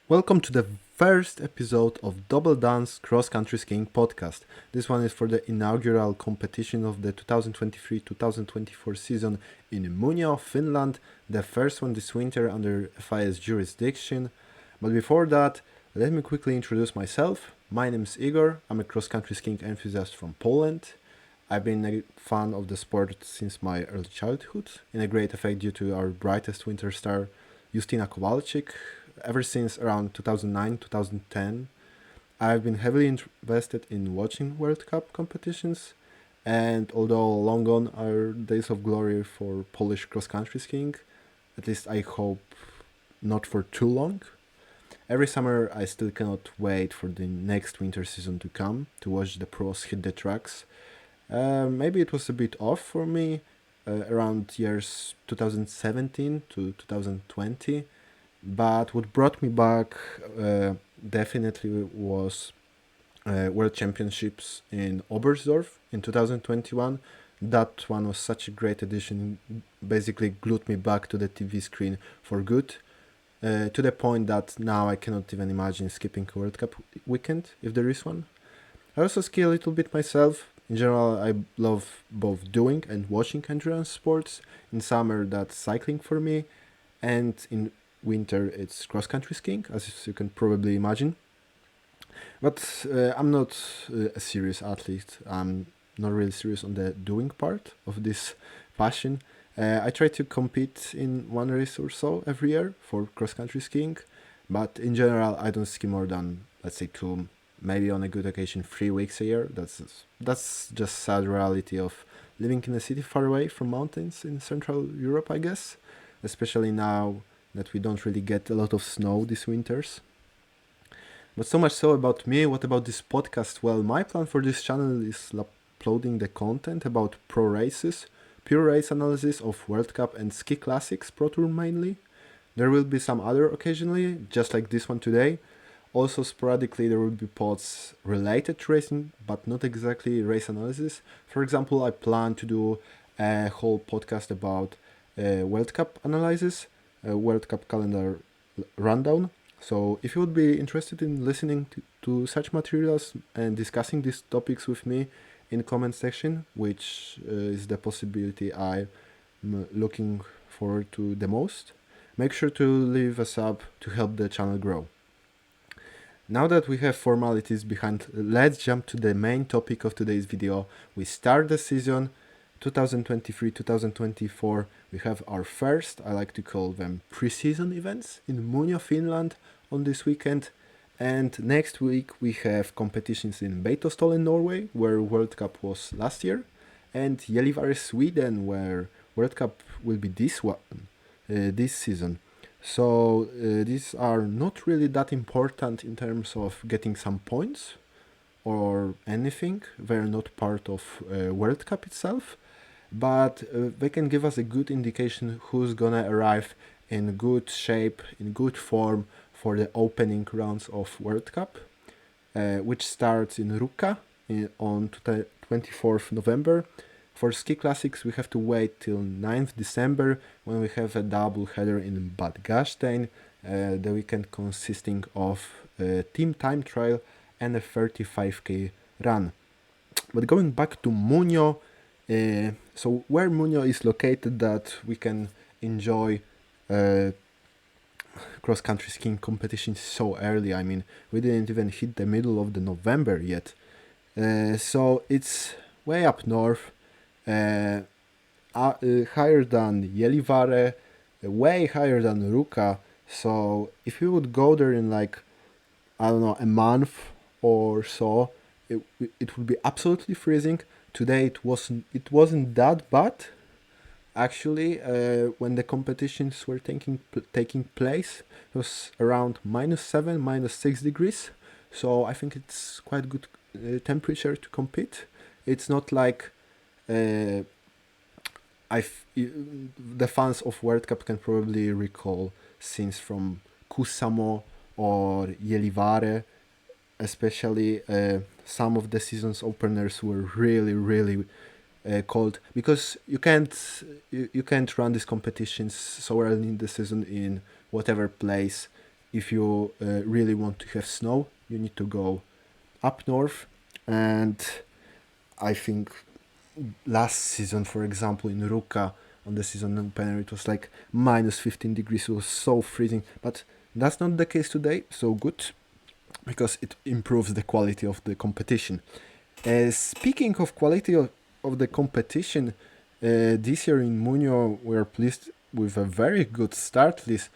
Welcome to the first episode of Dobbeldans Cross Country Skiing podcast. This one is for the inaugural competition of the 2023-2024 season in Muonio, Finland, the first one this winter under FI's jurisdiction. But before that, let me quickly introduce myself. My name is Igor. I'm a cross country skiing enthusiast from Poland. I've been a fan of the sport since my early childhood, in a great effect due to our brightest winter star, Justyna Kowalczyk, ever since around 2009 2010. I've been heavily invested in watching World Cup competitions, and although long gone are days of glory for Polish cross country skiing, at least I hope not for too long. Every summer, I still cannot wait for the next winter season to come to watch the pros hit the tracks. Maybe it was a bit off for me around years 2017 to 2020. But what brought me back definitely was World Championships in Oberstdorf in 2021. That one was such a great addition, basically glued me back to the TV screen for good, to the point that now I cannot even imagine skipping a World Cup weekend if there is one. I also ski a little bit myself. In general, I love both doing and watching endurance sports. In summer, that's cycling for me, and in winter it's cross-country skiing, as you can probably imagine. But I'm not a serious athlete. I'm not really serious on the doing part of this passion. I try to compete in one race or so every year for cross-country skiing, but in general I don't ski more than, let's say, two, maybe on a good occasion 3 weeks a year. That's just sad reality of living in a city far away from mountains in Central Europe, I guess, especially now that we don't really get a lot of snow these winters. But so much so about me. What about this podcast? Well, my plan for this channel is uploading the content about pro races, pure race analysis of World Cup and Ski Classics Pro Tour mainly. There will be some other occasionally, just like this one today. Also, sporadically, there will be pods related to racing, but not exactly race analysis. For example, I plan to do a whole podcast about World Cup analysis, World Cup calendar rundown. So if you would be interested in listening to such materials and discussing these topics with me in the comment section, which is the possibility I'm looking forward to the most, make sure to leave a sub to help the channel grow. Now that we have formalities behind, let's jump to the main topic of today's video. We start the season 2023-2024. We have our first, I like to call them preseason events in Muonio, Finland on this weekend. And next week we have competitions in Beitostølen in Norway, where World Cup was last year, and Gällivare, Sweden, where World Cup will be this season. So these are not really that important in terms of getting some points or anything. They're not part of World Cup itself, but they can give us a good indication who's gonna arrive in good shape, in good form for the opening rounds of World Cup, which starts in Ruka on 24th November. For Ski Classics, we have to wait till 9th December when we have a double header in Bad Gastein, the weekend consisting of a team time trial and a 35k run. But going back to Muonio, so where Muonio is located, that we can enjoy cross-country skiing competitions so early. I mean, we didn't even hit the middle of the November yet. So it's way up north, higher than Gällivare, way higher than Ruka. So if you would go there in like, I don't know, a month or so, it would be absolutely freezing. Today it wasn't that bad. Actually, when the competitions were taking place, it was around -7, -6 degrees. So I think it's quite good temperature to compete. It's not like the fans of World Cup can probably recall scenes from Kuusamo or Gällivare, especially some of the season's openers were really cold, because you can't run these competitions so early in the season in whatever place if you really want to have snow, you need to go up north. And I think last season, for example, in Ruka, on the season opener, it was like minus 15 degrees. It was so freezing. But that's not the case today, so good, because it improves the quality of the competition. Speaking of quality of the competition, this year in Muonio we are pleased with a very good start list.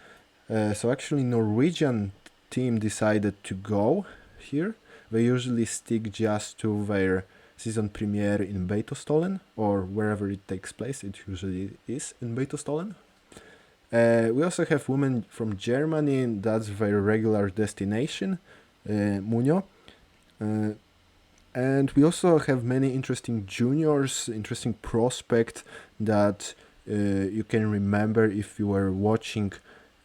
So actually Norwegian team decided to go here. They usually stick just to their season premiere in Beitostølen, or wherever it takes place. It usually is in Beitostølen. We also have women from Germany. That's their regular destination, Muonio. And we also have many interesting juniors, interesting prospects that you can remember if you were watching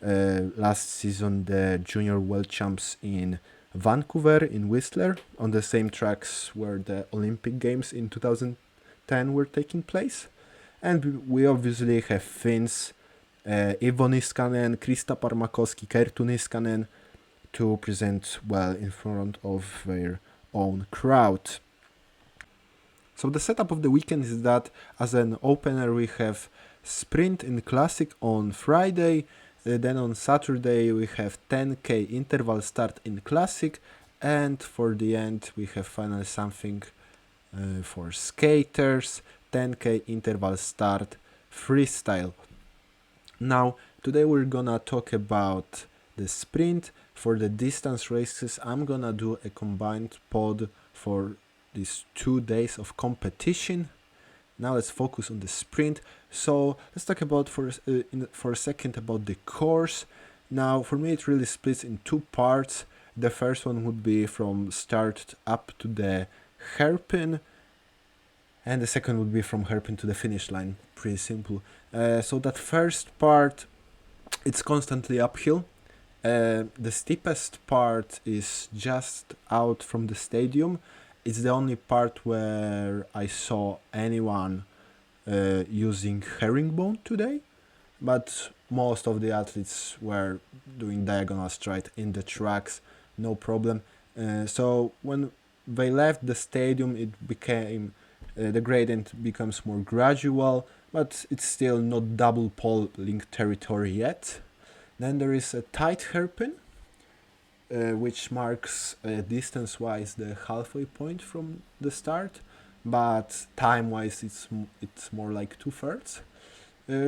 last season the Junior World Champs in Vancouver, in Whistler, on the same tracks where the Olympic Games in 2010 were taking place. And we obviously have Finns, Ivo Niskanen, Krista Parmakoski, Kerttu Niskanen, to present well in front of their own crowd. So the setup of the weekend is that as an opener we have sprint in classic on Friday, then on Saturday we have 10k interval start in classic, and for the end we have finally something for skaters, 10k interval start freestyle. Now today we're gonna talk about the sprint. For the distance races, I'm gonna do a combined pod for these 2 days of competition. Now let's focus on the sprint. So let's talk about for a second about the course. Now for me it really splits in 2 parts. The first one would be from start up to the hairpin, and the second would be from hairpin to the finish line. Pretty simple. So that first part, it's constantly uphill. The steepest part is just out from the stadium. It's the only part where I saw anyone using herringbone today, but most of the athletes were doing diagonal stride in the tracks, no problem. So when they left the stadium, it became the gradient becomes more gradual, but it's still not double poling territory yet. Then there is a tight hairpin, which marks distance-wise the halfway point from the start, but time-wise it's more like 2/3.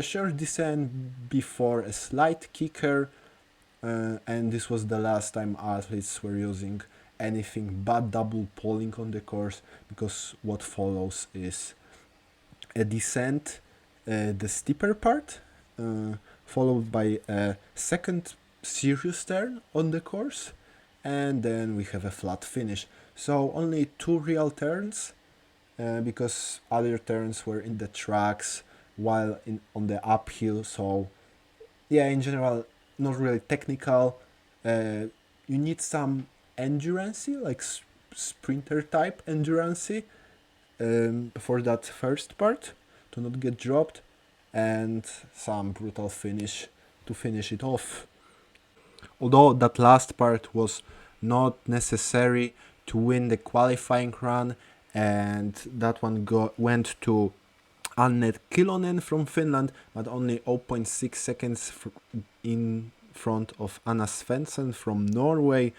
Short descent before a slight kicker, and this was the last time athletes were using anything but double poling on the course, because what follows is a descent, the steeper part, followed by a second serious turn on the course, and then we have a flat finish. So only 2 real turns, because other turns were in the tracks while on the uphill. So yeah, in general, not really technical. You need some endurance, like sprinter type endurance, for that first part to not get dropped, and some brutal finish to finish it off. Although that last part was not necessary to win the qualifying run, and that one went to Anne Kilonen from Finland, but only 0.6 seconds in front of Anna Svensson from Norway.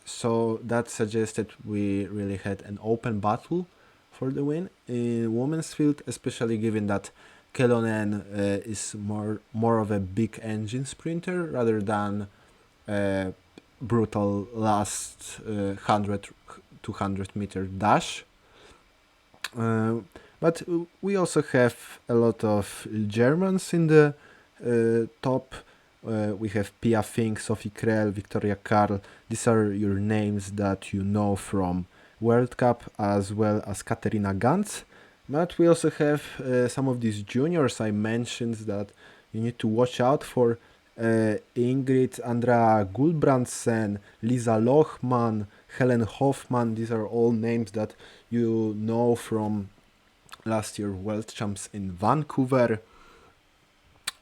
So that suggested we really had an open battle for the win in women's field, especially given that Kilonen is more of a big engine sprinter rather than brutal last 100-200 meter dash. But we also have a lot of Germans in the top. We have Pia Fink, Sophie Krell, Victoria Karl. These are your names that you know from World Cup, as well as Katerina Gantz. But we also have some of these juniors I mentioned that you need to watch out for. Ingrid, Andrea Gulbrandsen, Lisa Lochmann, Helen Hoffmann. These are all names that you know from last year World Champs in Vancouver.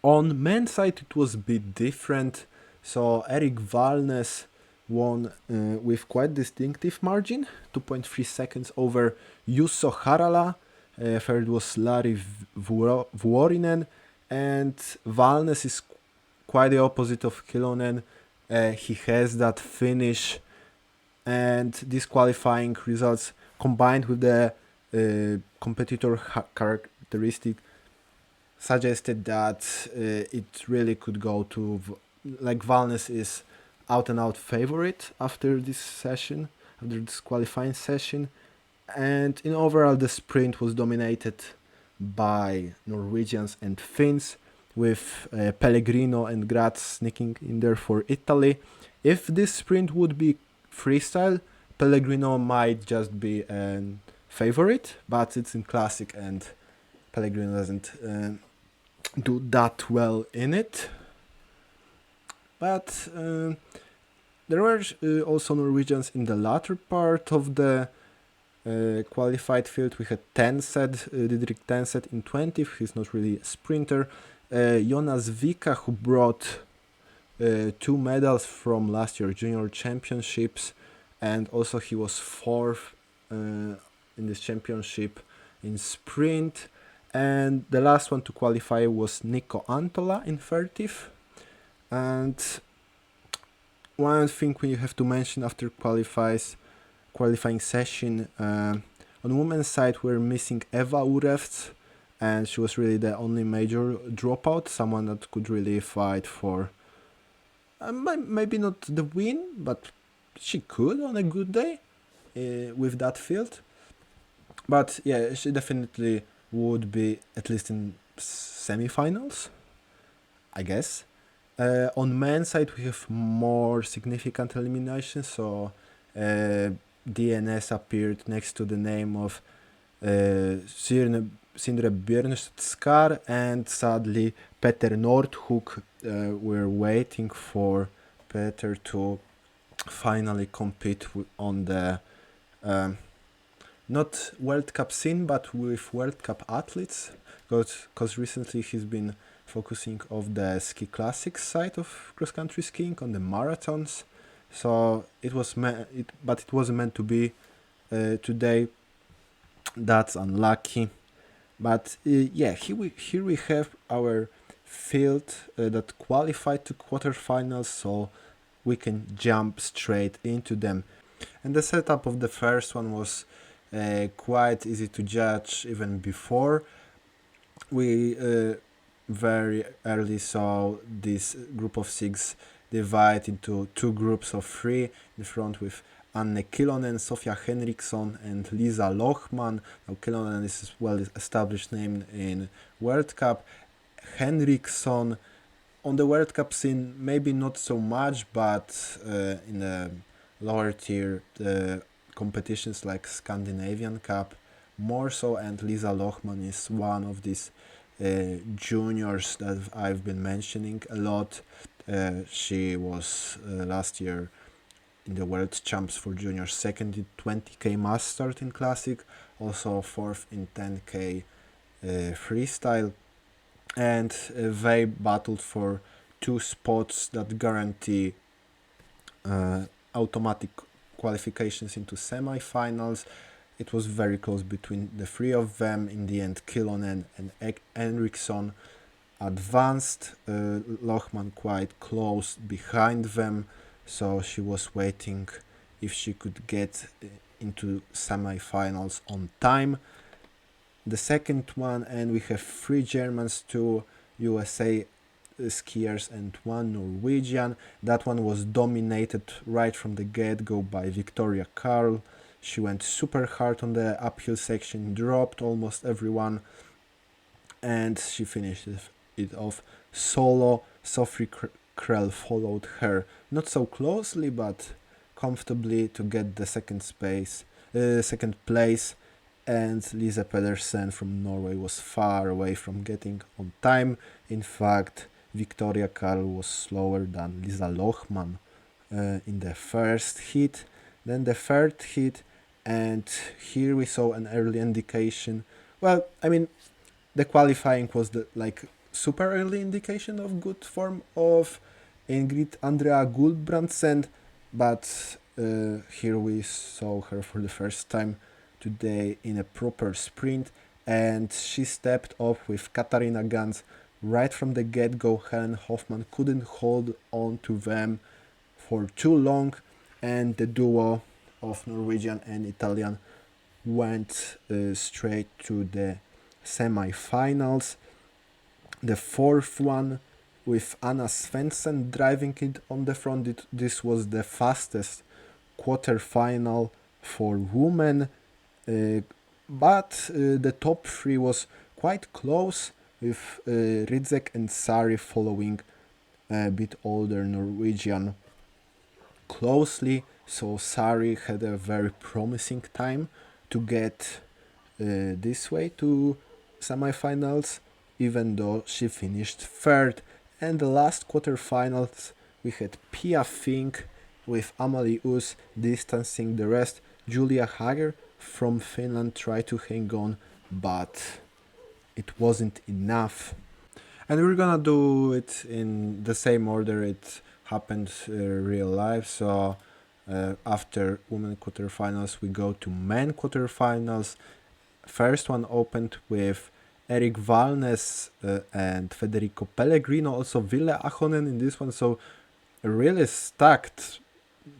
On men's side it was a bit different. So Erik Valnes won with quite distinctive margin, 2.3 seconds over Jusso Harala. Third was Lari Vuorinen, and Valnes is quite the opposite of Kilonen. He has that finish, and these qualifying results combined with the competitor characteristic suggested that it really could go to, like, Valnes is out and out favorite after this session, after this qualifying session. And in overall, the sprint was dominated by Norwegians and Finns, with Pellegrino and Graz sneaking in there for Italy. If this sprint would be freestyle, Pellegrino might just be a favorite, but it's in classic and Pellegrino doesn't do that well in it. But there were also Norwegians in the latter part of the qualified field. We had Tenseth, Didrik Tenseth in 20th. He's not really a sprinter. Jonas Vika, who brought 2 medals from last year junior championships, and also he was 4th in this championship in sprint. And the last one to qualify was Nico Antola in 30th. And one thing we have to mention after qualifying session, on women's side we're missing Eva Urevts, and she was really the only major dropout, someone that could really fight for maybe not the win, but she could on a good day with that field. But yeah, she definitely would be at least in semifinals, I guess. On men's side, we have more significant eliminations. So DNS appeared next to the name of Sindre Bjørnstad, and sadly Petter Nordhook. We're waiting for Petter to finally compete on the not World Cup scene, but with World Cup athletes, because recently he's been focusing on the ski classics side of cross-country skiing, on the marathons. So it wasn't meant to be today. That's unlucky. But yeah, here we have our field that qualified to quarterfinals, so we can jump straight into them. And the setup of the first one was quite easy to judge even before. We very early saw this group of 6 divide into 2 groups of 3, in front with Anne Kilonen, Sofia Henriksson and Lisa Lohman. Now Kilonen is a well-established name in World Cup. Henriksson on the World Cup scene maybe not so much, but in the lower tier competitions like Scandinavian Cup more so, and Lisa Lohman is one of these juniors that I've been mentioning a lot. She was last year in the World Champs for juniors, 2nd in 20k mass start in Classic, also 4th in 10k freestyle, and they battled for 2 spots that guarantee automatic qualifications into semi-finals. It was very close between the 3 of them. In the end, Kilonen and Henriksson advanced. Lohman quite close behind them, so she was waiting if she could get into semi-finals on time. The second one, and we have 3 Germans, 2 USA skiers and 1 Norwegian. That one was dominated right from the get-go by Victoria Karl. She went super hard on the uphill section, dropped almost everyone, and she finished it off solo. Sophie Krell followed her, not so closely, but comfortably to get the second place, and Lisa Pedersen from Norway was far away from getting on time. In fact, Victoria Karl was slower than Lisa Lohman in the first heat. Then the third heat, and here we saw an early indication. Well, I mean, the qualifying was the super early indication of good form of Ingrid Andrea Gulbrandsen, but here we saw her for the first time today in a proper sprint, and she stepped up with Katarina Gans right from the get-go. Helen Hoffman couldn't hold on to them for too long, and the duo of Norwegian and Italian went straight to the semi-finals. The fourth one with Anna Svensson driving it on the front. This was the fastest quarter-final for women, but the top three was quite close, with Ridzek and Sari following a bit older Norwegian closely. So Sari had a very promising time to get this way to semifinals, even though she finished third. And the last quarterfinals, we had Pia Fink with Amalie Us distancing the rest. Julia Hager from Finland tried to hang on, but it wasn't enough. And we're gonna do it in the same order it happened real life. So after women quarterfinals, we go to men quarterfinals. First one opened with Erik Valnes and Federico Pellegrino, also Ville Ahonen in this one. So a really stacked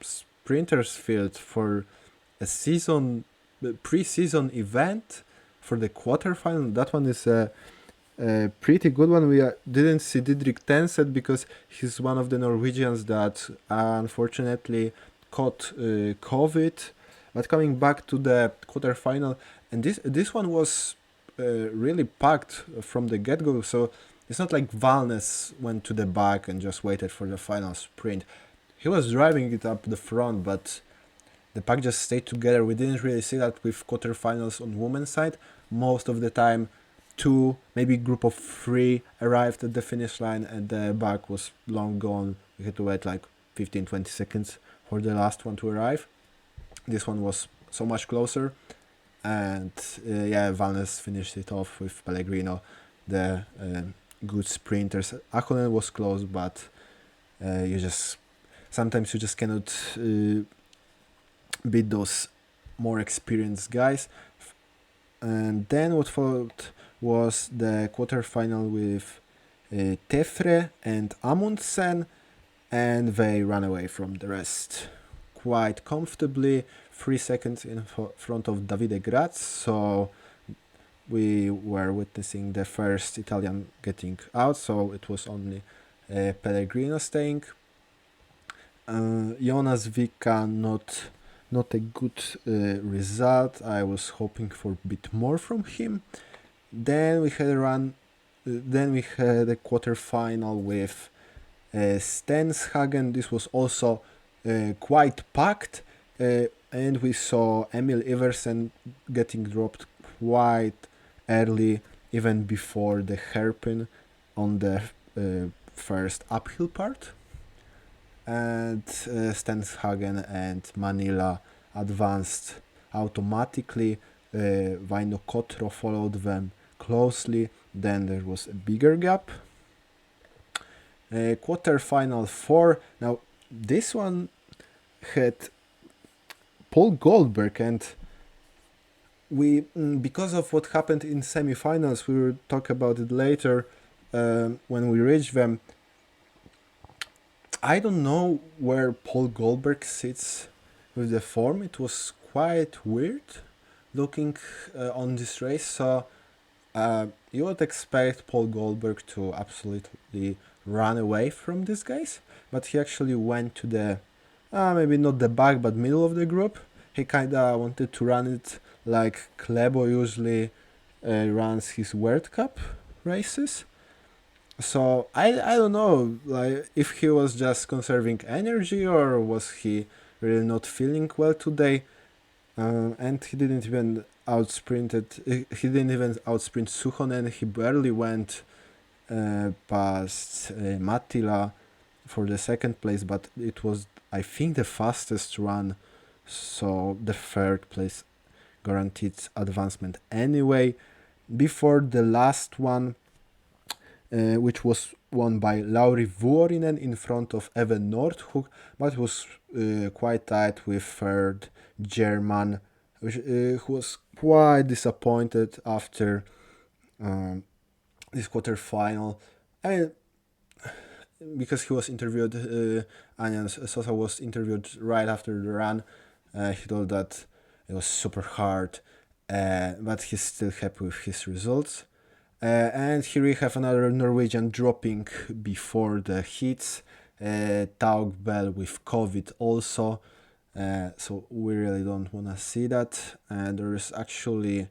sprinters field for a pre-season event for the quarterfinal. That one is a pretty good one. We didn't see Didrik Tenseth because he's one of the Norwegians that unfortunately caught COVID. But coming back to the quarterfinal, and this one was really packed from the get-go. So it's not like Valnes went to the back and just waited for the final sprint. He was driving it up the front, but the pack just stayed together. We didn't really see that with quarterfinals on women's side. Most of the time, 2, maybe group of 3 arrived at the finish line and the back was long gone. We had to wait like 15-20 seconds for the last one to arrive. This one was so much closer, and Valnes finished it off with Pellegrino, the good sprinters. Ahonen was close, but sometimes you just cannot beat those more experienced guys. And then what followed was the quarterfinal with Tefre and Amundsen, and they ran away from the rest quite comfortably, 3 seconds in front of Davide Graz. So we were witnessing the first Italian getting out, so it was only Pellegrino staying. Jonas Vika, not a good result. I was hoping for a bit more from him. Then we had a quarterfinal with Stenshagen. This was also quite packed, and we saw Emil Iversen getting dropped quite early, even before the hairpin on the first uphill part. And Stenshagen and Manila advanced automatically. Vaino Kotro followed them closely. Then there was a bigger gap. Quarterfinal 4. Now this one had Paul Goldberg, and we, because of what happened in semifinals, we will talk about it later when we reach them. I don't know where Paul Goldberg sits with the form. It was quite weird looking on this race. So you would expect Paul Goldberg to absolutely run away from these guys, but he actually went to the maybe not the back but middle of the group. He kinda wanted to run it like Klebo usually runs his World Cup races. So I don't know, like, if he was just conserving energy or was he really not feeling well today. And he didn't even outsprint Suhonen. He barely went past Mattila for the second place, but it was, I think, the fastest run, so the third place guaranteed advancement anyway. Before the last one, which was won by Lauri Vuorinen in front of Even Nordhook, but was quite tight with third German, who was quite disappointed after this quarterfinal. I mean, because he was interviewed, Anian Sosa was interviewed right after the run. He told that it was super hard, but he's still happy with his results. And here we have another Norwegian dropping before the heats. Taug Bell with COVID also. So we really don't want to see that. And there is actually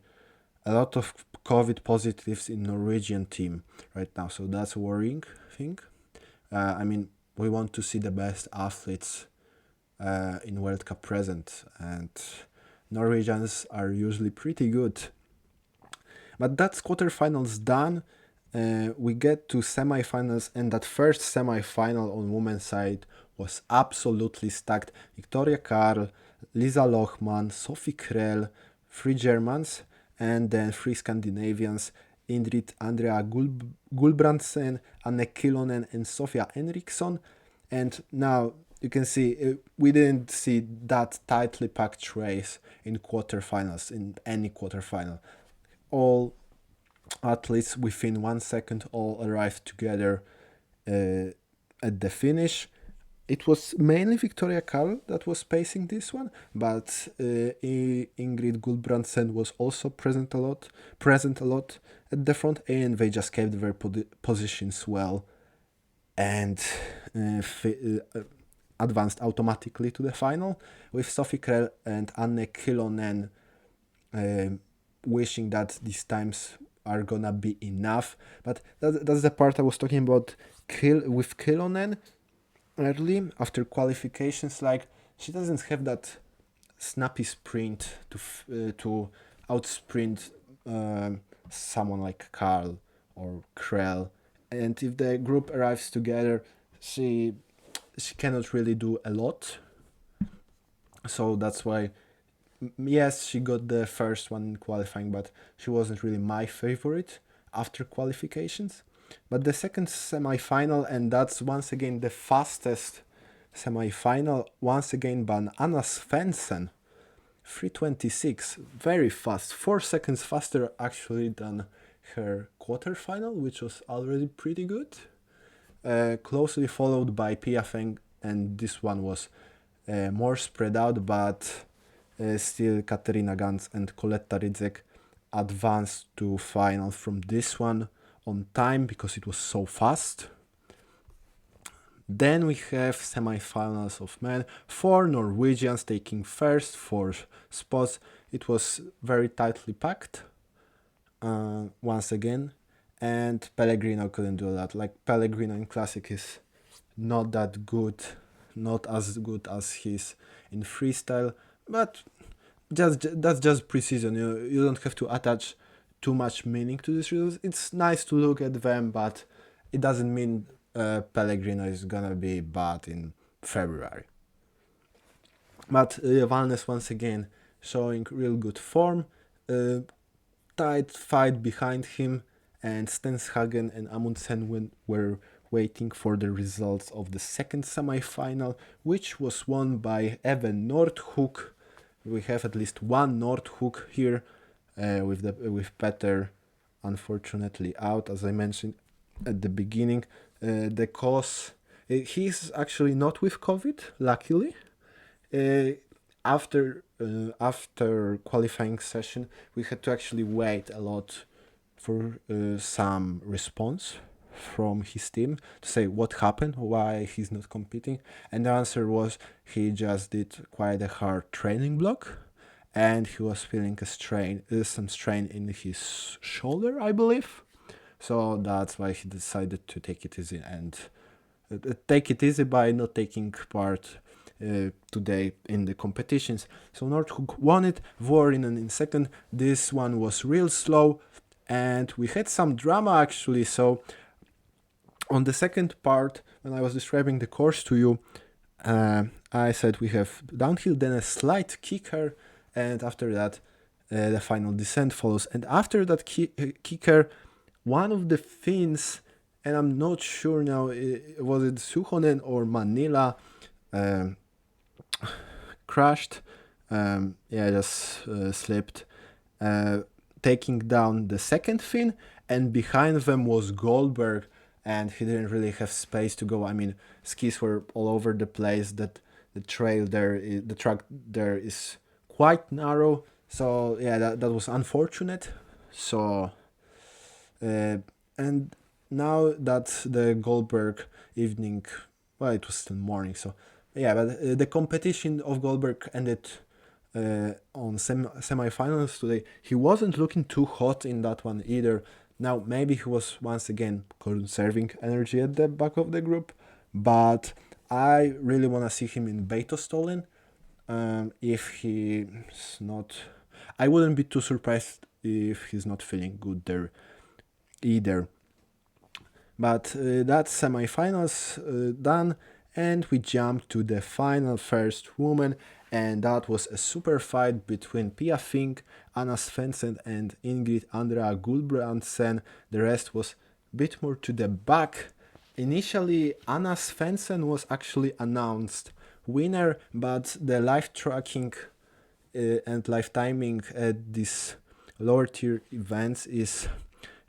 a lot of COVID positives in Norwegian team right now. So that's a worrying thing. I mean, we want to see the best athletes in World Cup present. And Norwegians are usually pretty good. But that's quarterfinals done. We get to semifinals, and that first semifinal on women's side was absolutely stacked. Victoria Karl, Lisa Lohman, Sophie Krell, 3 Germans, and then 3 Scandinavians, Indrid Andrea Gulbrandsen, Anne Kilonen, and Sofia Henriksson. And now you can see we didn't see that tightly packed race in quarterfinals, in any quarterfinal. All athletes within 1 second all arrived together at the finish. It was mainly Victoria Karl that was pacing this one, but Ingrid Gulbrandsen was also present a lot at the front, and they just kept their positions well and advanced automatically to the final, with Sophie Krell and Anne Kilonen wishing that these times are gonna be enough. But that's the part I was talking about with Kilonen early after qualifications. Like, she doesn't have that snappy sprint to outsprint someone like Karl or Krell, and if the group arrives together, she cannot really do a lot. So that's why, yes, she got the first one in qualifying, but she wasn't really my favorite after qualifications. But the second semi-final, and that's once again the fastest semi-final, once again by Anna Svensson, 3:26, very fast, 4 seconds faster actually than her quarterfinal, which was already pretty good. Closely followed by Pia Feng, and this one was more spread out, but still Katerina Gans and Coletta Rydzek advanced to final from this one on time because it was so fast. Then we have semi-finals of men, 4 Norwegians taking first 4 spots. It was very tightly packed once again, and Pellegrino couldn't do that. Like, Pellegrino in Classic is not that good, not as good as he's in freestyle, but that's just preseason. You don't have to attach too much meaning to these results. It's nice to look at them, but it doesn't mean Pellegrino is gonna be bad in February. But Valnes once again showing real good form. Tight fight behind him, and Stenshagen and Amundsen were waiting for the results of the second semi-final, which was won by Even Nordhook. We have at least one Nordhook here, with Petter unfortunately out, as I mentioned at the beginning. The cause, he's actually not with COVID, luckily. After qualifying session, we had to actually wait a lot for some response from his team to say what happened, why he's not competing, and the answer was he just did quite a hard training block, and he was feeling some strain in his shoulder, I believe. So that's why he decided to take it easy and take it easy by not taking part today in the competitions. So Nordhook won it, Vuorinen in second. This one was real slow, and we had some drama actually. So on the second part, when I was describing the course to you, I said we have downhill, then a slight kicker, and after that the final descent follows. And after that kicker, one of the Finns and I'm not sure now, was it Suhonen or Manila um, crashed. Just slipped, uh, taking down the second Finn, and behind them was Goldberg, and he didn't really have space to go. I mean, skis were all over the place. That the trail there, the track there is quite narrow. So yeah, that was unfortunate. So and now that the Goldberg evening, well, it was still morning, so yeah, but the competition of Goldberg ended on semi-finals today. He wasn't looking too hot in that one either. Now maybe he was once again conserving energy at the back of the group, but I really want to see him in Beitostollen. If he's not, I wouldn't be too surprised if he's not feeling good there either. But that's semi-finals done, and we jump to the final first woman, and that was a super fight between Pia Fink, Anna Svensson, and Ingrid Andrea Gulbrandsen. The rest was a bit more to the back. Initially, Anna Svensson was actually announced winner, but the live tracking and live timing at these lower tier events is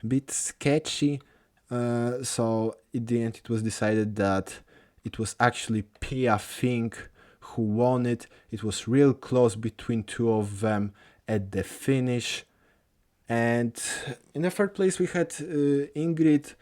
a bit sketchy. So in the end, it was decided that it was actually Pia Fink who won it. It was real close between two of them at the finish. And in the third place, we had Ingrid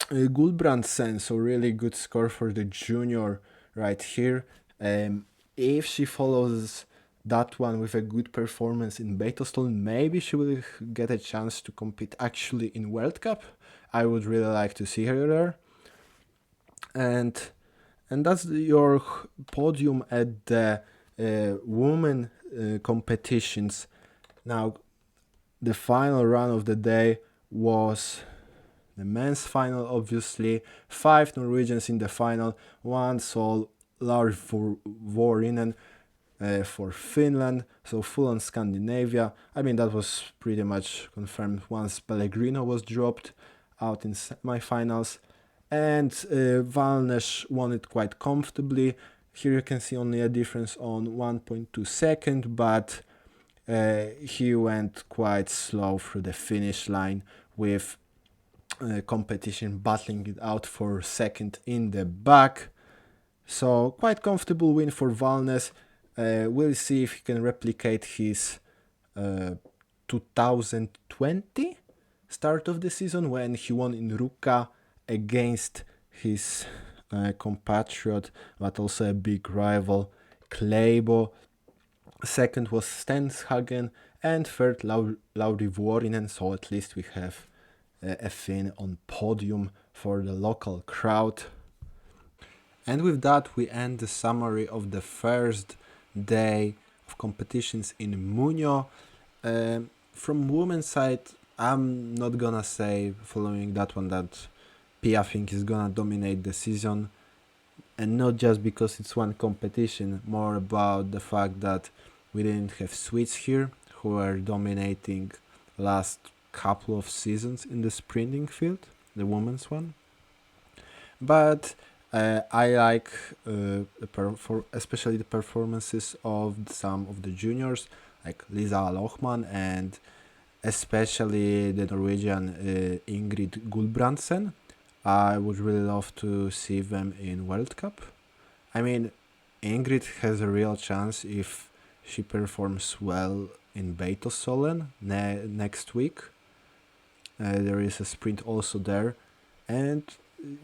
Gulbrandsen, so really good score for the junior right here. If she follows that one with a good performance in Beitostol, maybe she will get a chance to compete actually in World Cup. I would really like to see her there. And that's your podium at the women competitions. Now, the final run of the day was the men's final, obviously. 5 Norwegians in the final, 1 sole Lars Vuorinen for Finland, so full on Scandinavia. I mean, that was pretty much confirmed once Pellegrino was dropped out in semi-finals. And Valnes won it quite comfortably. Here you can see only a difference on 1.2 second, but he went quite slow through the finish line with competition battling it out for second in the back. So quite comfortable win for Valnes. We'll see if he can replicate his 2020 start of the season when he won in Ruka against his compatriot, but also a big rival, Kleibo. Second was Stenshagen, and third Lauri Vuorinen, so at least we have a Finn on podium for the local crowd. And with that, we end the summary of the first day of competitions in Muonio. From women's side, I'm not gonna say, following that one, that Pia Fink is gonna dominate the season, and not just because it's one competition, more about the fact that we didn't have Swedes here who were dominating last couple of seasons in the sprinting field, the women's one. But I like especially the performances of some of the juniors, like Lisa Lohman, and especially the Norwegian Ingrid Gulbrandsen. I would really love to see them in World Cup. I mean, Ingrid has a real chance if she performs well in Beitostølen next week. There is a sprint also there, and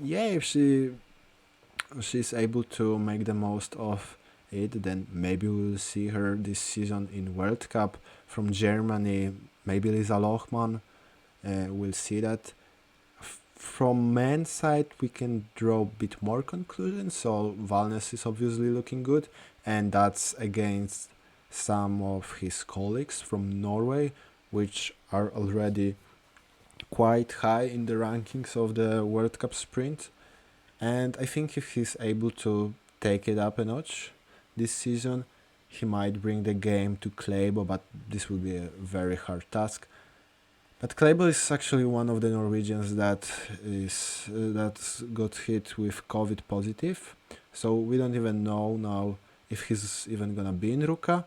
yeah, if she's able to make the most of it, then maybe we'll see her this season in World Cup. From Germany, maybe Lisa Lohman. We'll see that. From men's side, we can draw a bit more conclusions. So Valnes is obviously looking good, and that's against some of his colleagues from Norway, which are already quite high in the rankings of the World Cup sprint. And I think if he's able to take it up a notch this season, he might bring the game to Kleibo, but this will be a very hard task. But Kleibo is actually one of the Norwegians that got hit with COVID positive, so we don't even know now if he's even gonna be in Ruka.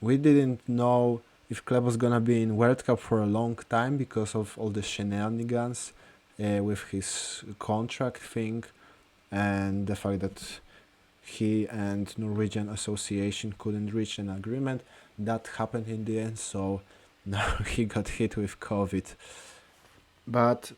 We didn't know if Kleibo's gonna be in World Cup for a long time because of all the shenanigans with his contract thing and the fact that he and Norwegian Association couldn't reach an agreement. That happened in the end, so now he got hit with COVID. But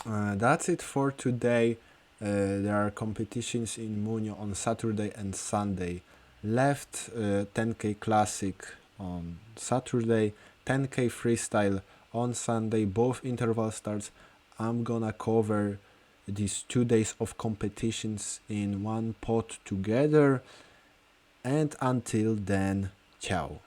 that's it for today. There are competitions in Muonio on Saturday and Sunday. Left 10k Classic on Saturday, 10k Freestyle on Sunday, both interval starts. I'm gonna cover these 2 days of competitions in one pot together. And until then, ciao.